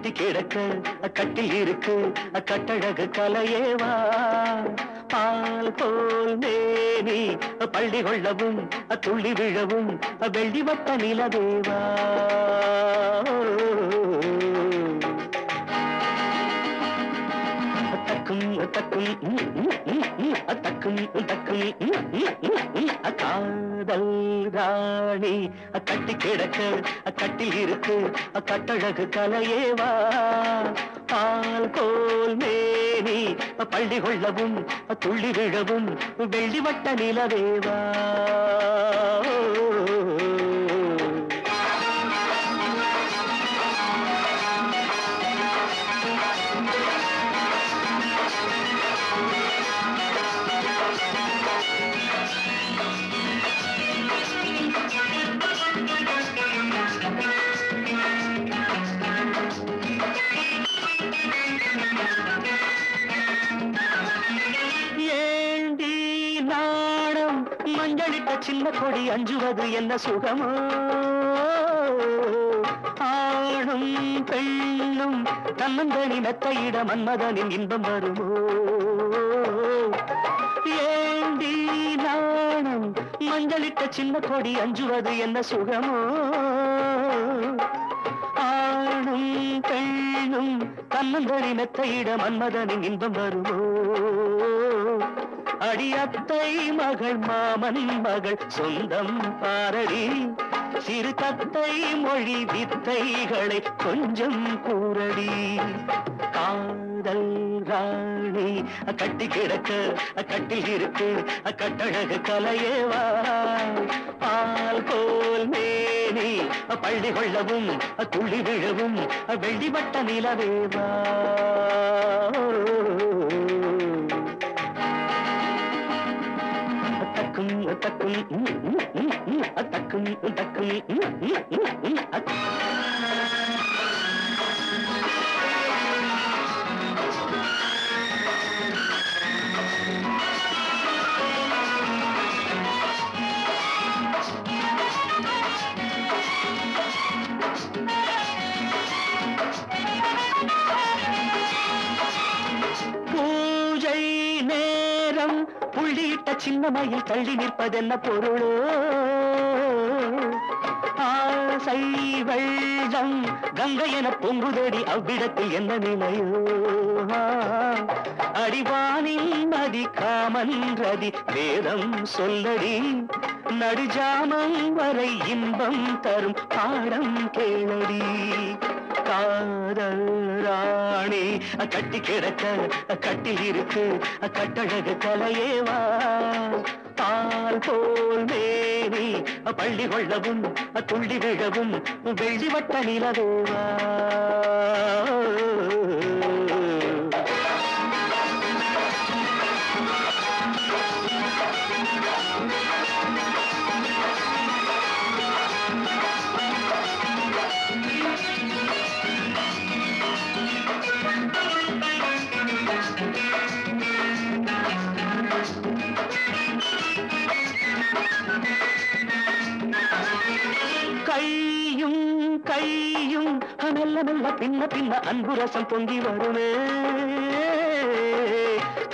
கட்டி கிடக்க கட்டில் இருக்கு கட்டழகு கலையேவா பால் போல் மேனி பள்ளி கொள்ளவும் துள்ளி விழவும் வெள்ளி வட்ட நிலவேவா தக்கும் தக்கும் தக்கும் தக்கும் காதல் ராணி கட்டி கிடக்க கட்டில் இருக்கு கட்டழகு கலையேவா பால் போல் மேனி பள்ளி கொள்ளவும் துள்ளி விழவும் வெள்ளி வட்ட நிலவேவா மஞ்சளிட்ட சின்ன கொடி அஞ்சுவது என்ன சுகமோ ஆணும் பெண்ணும் தன்னந்தனி மெத்தையிட மன்மதனின் இன்பம் வருமோ ஏண்டி நாணம் மஞ்சளிட்ட சின்ன கொடி அஞ்சுவது என்ன சுகமோ ஆணும் பெண்ணும் தன்னந்தனி மெத்தையிட மன்மதனின் இன்பம் வருமோ அடியத்தை மகள் மாமன் மகள் சொந்தம் பாரடி சிறு தத்தை மொழி வித்தைகளை கொஞ்சம் கூறடி காதல் ராணி கட்டி கிடக்க கட்டில் இருக்கு கட்டழகு கலையேவா பால் போல் மேனி பள்ளி கொள்ளவும் துள்ளி விழவும் வெள்ளி வட்ட நிலவேவா தக்கும் தக்கும் தக்கும் பூஜை நேரம் புள்ளியிட்ட சின்ன மயில் தள்ளி நிற்பதென்ன பொருளோ ஆசை வெள்ளம் கங்கை என பொங்குதடி அவ்விடத்தில் என்ன நிலையோ அடிவானில் நதி காமன் ரதி வேதம் சொல்லடி நடுஜாமம் வரை இன்பம் தரும் பாடம் கேளடி காதல் ராணி கட்டி கிடக்க கட்டில் இருக்கு கட்டழகு கலையேவா பால் போல் மேனி பள்ளி கொள்ளவும் துள்ளி விழவும் வெள்ளி வட்ட நிலவேவா கையும் கையும் மெல்ல மெல்ல பின்ன பின்ன அன்பு ரசம் பொங்கி வருமே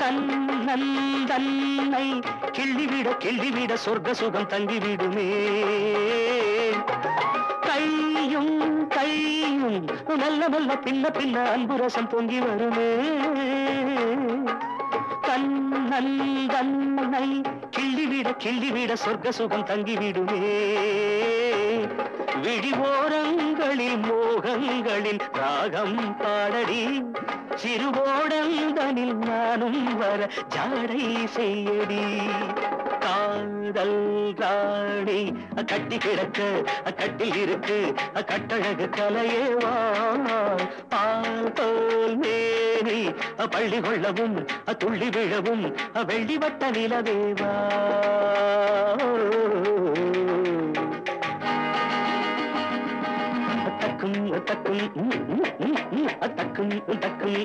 கண்ணன் தன்னை கிள்ளிவிட சொர்க்க சுகம் தங்கிவிடுமே கையும் கையும் மெல்ல மெல்ல பின்ன பின்ன அன்பு ரசம் பொங்கி வருமே கண்ணன் தன்னை கிள்ளிவிட சொர்க்க சுகம் தங்கிவிடுமே விழிவோரங்களில் மோகங்களின் ராகம் பாடடி சிறுவோடந்தனில் நானும் வர ஜாடை செய்யடி காதல் ராணி கட்டி கிடக்க கட்டில் இருக்கு கட்டழகு கலையேவா பால் போல் மேனி பள்ளி கொள்ளவும் துள்ளி விழவும் வெள்ளி வட்ட நிலவேவா தக்கும் தக்கும் தக்கும் தக்கும்